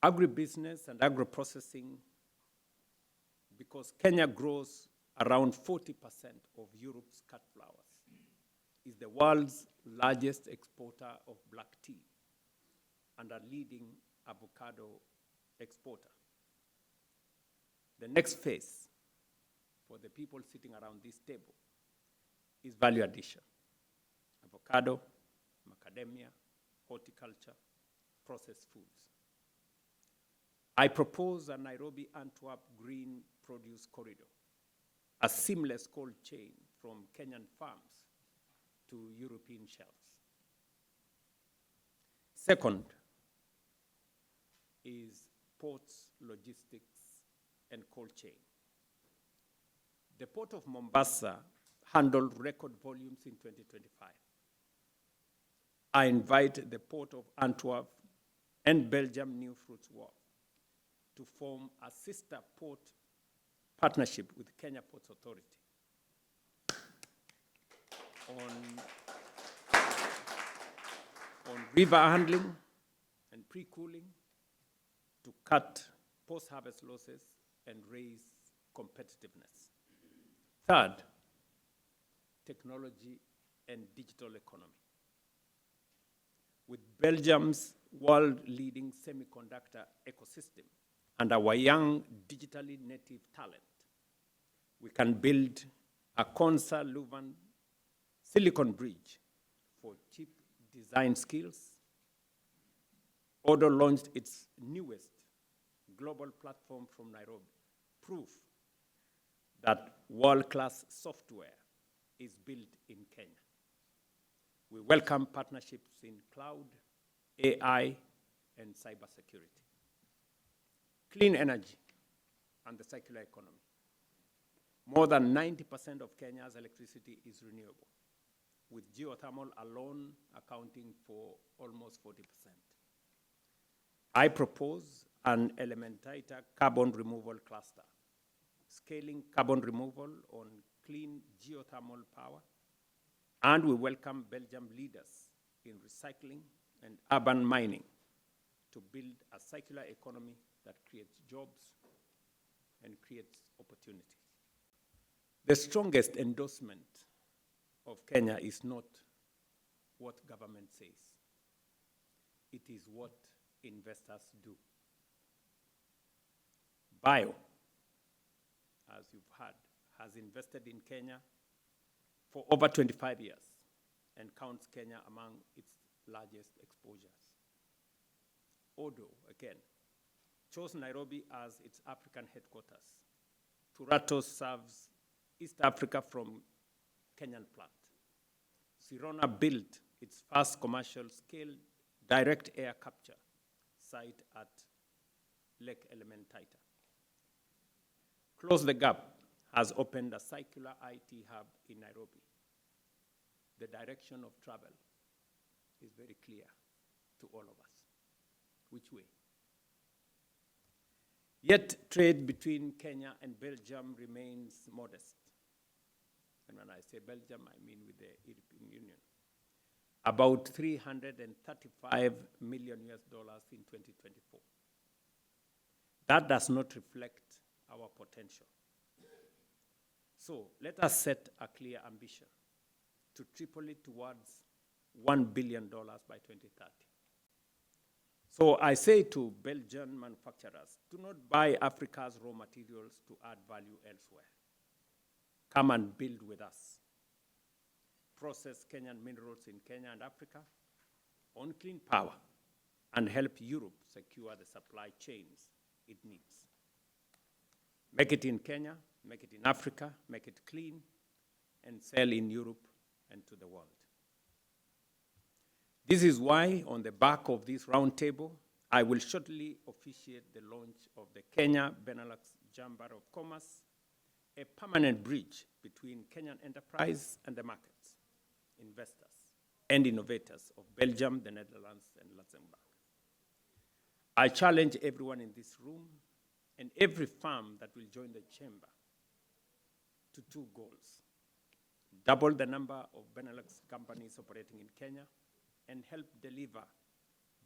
agribusiness and agro-processing, because Kenya grows around 40% of Europe's cut flowers, is the world's largest exporter of black tea and a leading avocado exporter. The next phase for the people sitting around this table is value addition. Avocado, macadamia, horticulture, processed foods. I propose a Nairobi-Antwerp green produce corridor, a seamless cold chain from Kenyan farms to European shelves. Second is ports, logistics, and cold chain. The Port of Mombasa handled record volumes in 2025. I invite the Port of Antwerp and Belgium New Fruits Wharf to form a sister port partnership with Kenya Ports Authority on river handling and pre-cooling to cut post-harvest losses and raise competitiveness. Third, technology and digital economy. With Belgium's world-leading semiconductor ecosystem and our young digitally native talent, we can build a Consa Leuven silicon bridge for cheap design skills. Odo launched its newest global platform from Nairobi, proof that world-class software is built in Kenya. We welcome partnerships in cloud, AI, and cybersecurity. Clean energy and the circular economy. More than 90% of Kenya's electricity is renewable, with geothermal alone accounting for almost 40%. I propose an elementator carbon removal cluster, scaling carbon removal on clean geothermal power, and we welcome Belgium leaders in recycling and urban mining to build a circular economy that creates jobs and creates opportunity. The strongest endorsement of Kenya is not what government says. It is what investors do. Bio, as you've heard, has invested in Kenya for over 25 years and counts Kenya among its largest exposures. Odo, again, chose Nairobi as its African headquarters. Ruto serves East Africa from Kenyan plant. Sirona built its first commercial-scale direct air capture site at Lake Elementaita. Close the Gap has opened a circular IT hub in Nairobi. The direction of travel is very clear to all of us. Which way? Yet trade between Kenya and Belgium remains modest. And when I say Belgium, I mean with the European Union. About $335 million in 2024. That does not reflect our potential. So let us set a clear ambition to triple it towards $1 billion by 2030. So I say to Belgian manufacturers, do not buy Africa's raw materials to add value elsewhere. Come and build with us. Process Kenyan minerals in Kenya and Africa, own clean power, and help Europe secure the supply chains it needs. Make it in Kenya, make it in Africa, make it clean, and sell in Europe and to the world. This is why, on the back of this roundtable, I will shortly officiate the launch of the Kenya-Benelux Chamber of Commerce, a permanent bridge between Kenyan enterprise and the markets, investors, and innovators of Belgium, the Netherlands, and Luxembourg. I challenge everyone in this room and every firm that will join the chamber to two goals: double the number of Benelux companies operating in Kenya and help deliver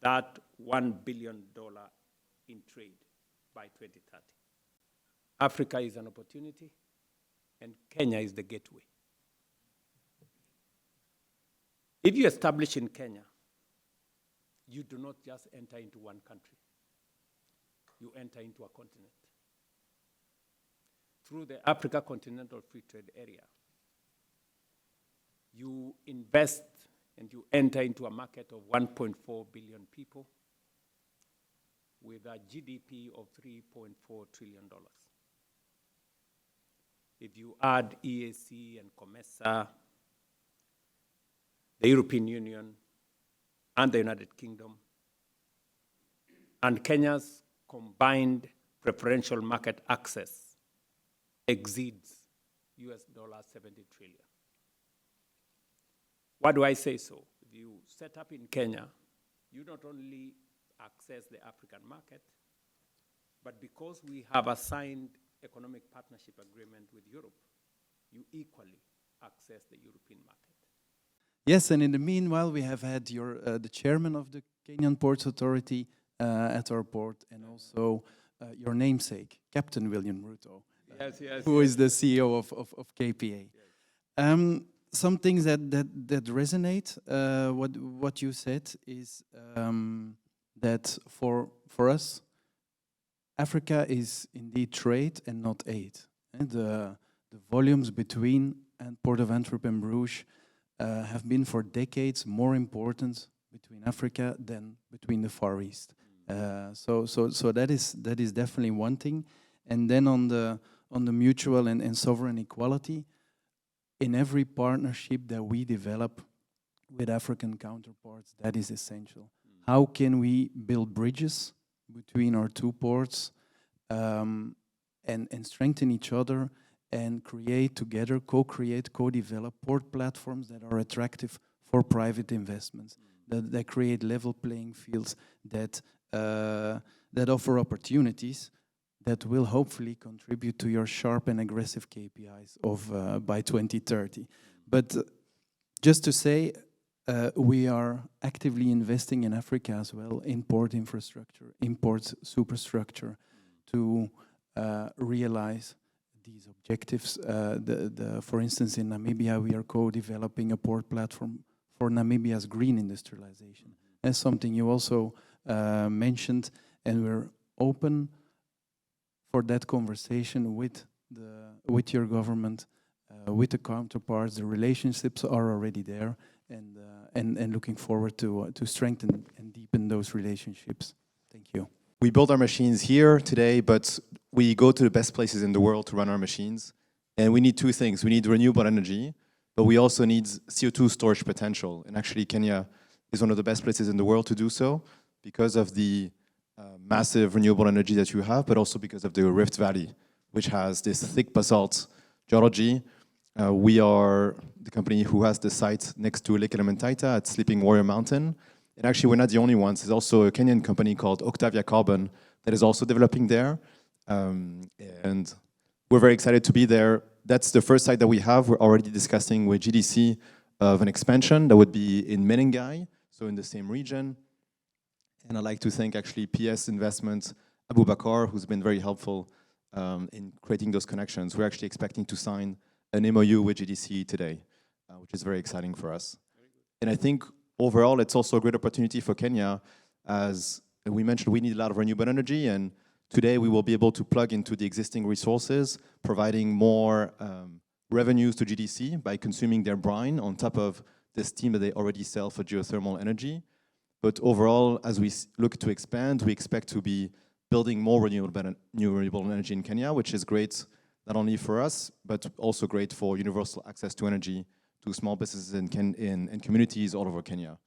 that $1 billion in trade by 2030. Africa is an opportunity, and Kenya is the gateway. If you establish in Kenya, you do not just enter into one country. You enter into a continent. Through the Africa Continental Free Trade Area, you invest and you enter into a market of 1.4 billion people with a GDP of $3.4 trillion. If you add EAC and COMESA, the European Union, and the United Kingdom, and Kenya's combined preferential market access exceeds US $70 trillion. Why do I say so? If you set up in Kenya, you not only access the African market, but because we have a signed economic partnership agreement with Europe, you equally access the European market. Yes, and in the meanwhile, we have had the chairman of the Kenyan Ports Authority at our port, and also your namesake, Captain William Ruto, who is the CEO of KPA. Yes. Some things that resonate. What you said is that for us, Africa is indeed trade and not aid. And the volumes between Port of Antwerp and Bruges have been for decades more important between Africa than between the Far East. So that is definitely one thing. And then on the mutual and sovereign equality, in every partnership that we develop with African counterparts, that is essential. How can we build bridges between our two ports and strengthen each other and create together, co-create, co-develop port platforms that are attractive for private investments, that create level playing fields, that offer opportunities that will hopefully contribute to your sharp and aggressive KPIs of by 2030. But just to say, we are actively investing in Africa as well, in port infrastructure, in port superstructure, to realize these objectives. For instance, in Namibia, we are co-developing a port platform for Namibia's green industrialization. That's something you also mentioned, and we're open for that conversation with your government, with the counterparts. The relationships are already there, and looking forward to strengthen and deepen those relationships. Thank you. We build our machines here today, but we go to the best places in the world to run our machines. And we need two things. We need renewable energy, but we also need CO2 storage potential. And actually, Kenya is one of the best places in the world to do so because of the massive renewable energy that you have, but also because of the Rift Valley, which has this thick basalt geology. We are the company who has the site next to Lake Elementaita at Sleeping Warrior Mountain. And actually, we're not the only ones. There's also a Kenyan company called Octavia Carbon that is also developing there. And we're very excited to be there. That's the first site that we have. We're already discussing with GDC of an expansion that would be in Menengai, so in the same region. And I'd like to thank actually PS Investment, Abu Bakar, who's been very helpful in creating those connections. We're actually expecting to sign an MOU with GDC today, which is very exciting for us. And I think overall, it's also a great opportunity for Kenya. As we mentioned, we need a lot of renewable energy, and today we will be able to plug into the existing resources, providing more revenues to GDC by consuming their brine on top of the steam that they already sell for geothermal energy. But overall, as we look to expand, we expect to be building more renewable energy in Kenya, which is great not only for us, but also great for universal access to energy to small businesses and communities all over Kenya.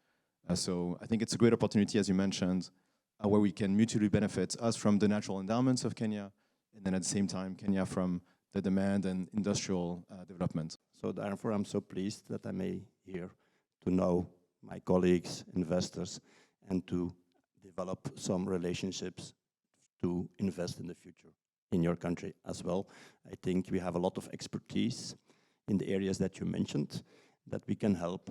So I think it's a great opportunity, as you mentioned, where we can mutually benefit, us from the natural endowments of Kenya, and then at the same time, Kenya from the demand and industrial development. So therefore, I'm so pleased that I may here to know my colleagues, investors, and to develop some relationships to invest in the future in your country as well. I think we have a lot of expertise in the areas that you mentioned that we can help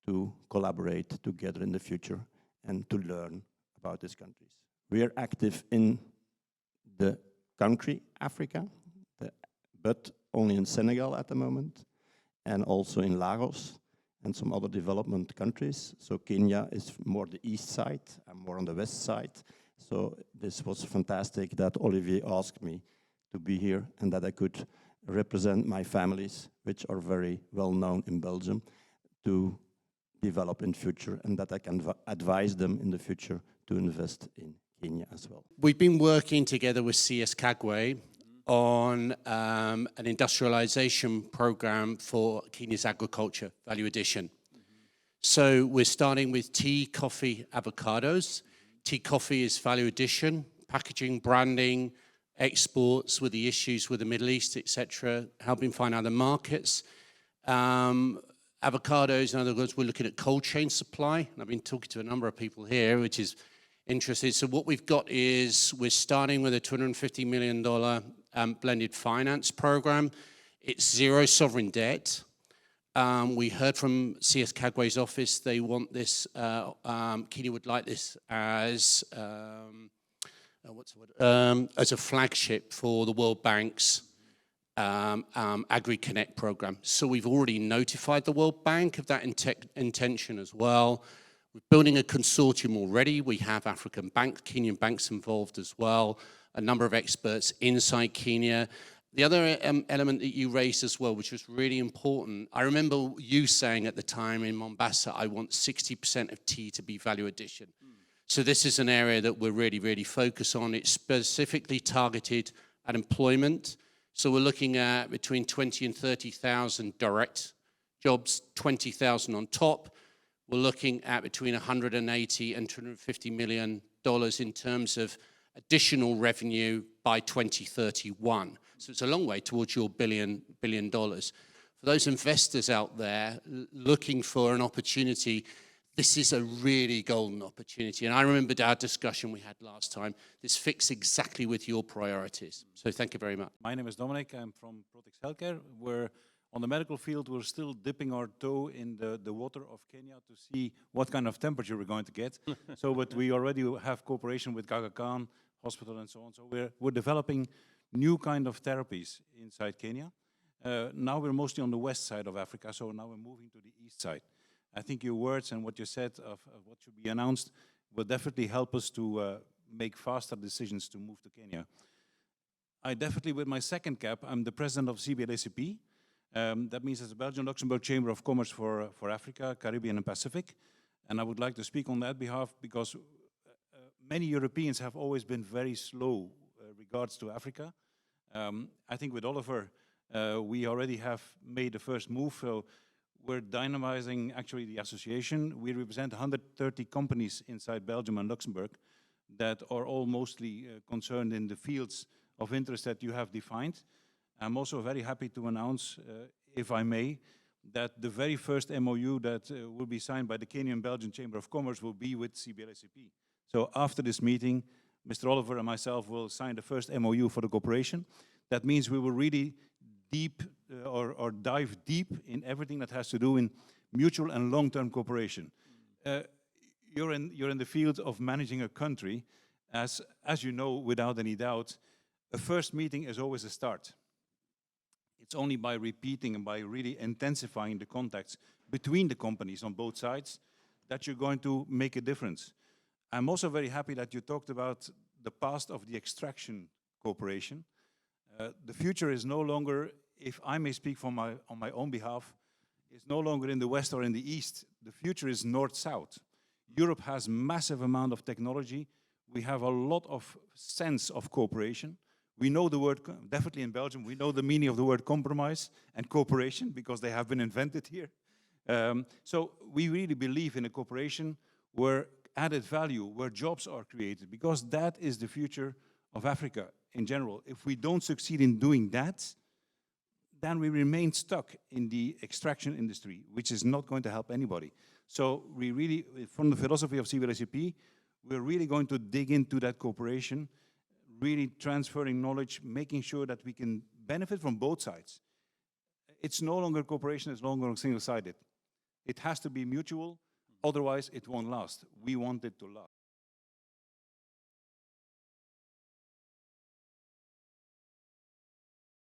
to collaborate together in the future and to learn about these countries. We are active in the country Africa, but only in Senegal at the moment, and also in Lagos and some other development countries. So Kenya is more the east side, and more on the west side. So this was fantastic that Olivier asked me to be here and that I could represent my families, which are very well known in Belgium, to develop in future, and that I can advise them in the future to invest in Kenya as well. We've been working together with CS Kagwe on an industrialization program for Kenya's agriculture value addition. So we're starting with tea, coffee, avocados. Tea, coffee is value addition, packaging, branding, exports with the issues with the Middle East, etc., helping find other markets. Avocados, in other words, we're looking at cold chain supply. And I've been talking to a number of people here, which is interesting. So what we've got is we're starting with a $250 million blended finance program. It's zero sovereign debt. We heard from CS Kagwe's office, they want this, Kenya would like this as, as a flagship for the World Bank's Agri-Connect program. So we've already notified the World Bank of that intention as well. We're building a consortium already. We have African banks, Kenyan banks involved as well, a number of experts inside Kenya. The other element that you raised as well, which was really important, I remember you saying at the time in Mombasa, I want 60% of tea to be value addition. So this is an area that we're really, really focused on. It's specifically targeted at employment. So we're looking at between 20 and 30,000 direct jobs, 20,000 on top. We're looking at between 180 and $250 million in terms of additional revenue by 2031. So it's a long way towards your billion dollars. For those investors out there looking for an opportunity, this is a really golden opportunity. And I remembered our discussion we had last time. This fits exactly with your priorities. So thank you very much. My name is Dominic. I'm from Protex Healthcare. We're on the medical field. We're still dipping our toe in the water of Kenya to see what kind of temperature we're going to get. But we already have cooperation with Aga Khan Hospital and so on. So we're developing new kind of therapies inside Kenya. Now we're mostly on the west side of Africa, so now we're moving to the east side. I think your words and what you said of what should be announced will definitely help us to make faster decisions to move to Kenya. I definitely, with my second cap, I'm the president of CBLACP. That means it's the Belgian-Luxembourg Chamber of Commerce for Africa, Caribbean and Pacific. And I would like to speak on that behalf because many Europeans have always been very slow regards to Africa. I think with Oliver, we already have made the first move. So we're dynamizing actually the association. We represent 130 companies inside Belgium and Luxembourg that are all mostly concerned in the fields of interest that you have defined. I'm also very happy to announce, if I may, that the very first MOU that will be signed by the Kenyan-Belgian Chamber of Commerce will be with CBLACP. So after this meeting, Mr. Oliver and myself will sign the first MOU for the cooperation. That means we will really or dive deep in everything that has to do in mutual and long-term cooperation. You're in the field of managing a country. As you know, without any doubt, a first meeting is always a start. It's only by repeating and by really intensifying the contacts between the companies on both sides that you're going to make a difference. I'm also very happy that you talked about the past of the extraction cooperation. The future is no longer, if I may speak on my own behalf, is no longer in the west or in the east. The future is north-south. Europe has massive amount of technology. We have a lot of sense of cooperation. We know the word, definitely in Belgium, we know the meaning of the word compromise and cooperation because they have been invented here. So we really believe in a cooperation where added value, where jobs are created, because that is the future of Africa in general. If we don't succeed in doing that, then we remain stuck in the extraction industry, which is not going to help anybody. So we really, from the philosophy of CBLACP, we're really going to dig into that cooperation, really transferring knowledge, making sure that we can benefit from both sides. It's no longer cooperation, it's no longer single-sided. It has to be mutual, otherwise it won't last. We want it to last.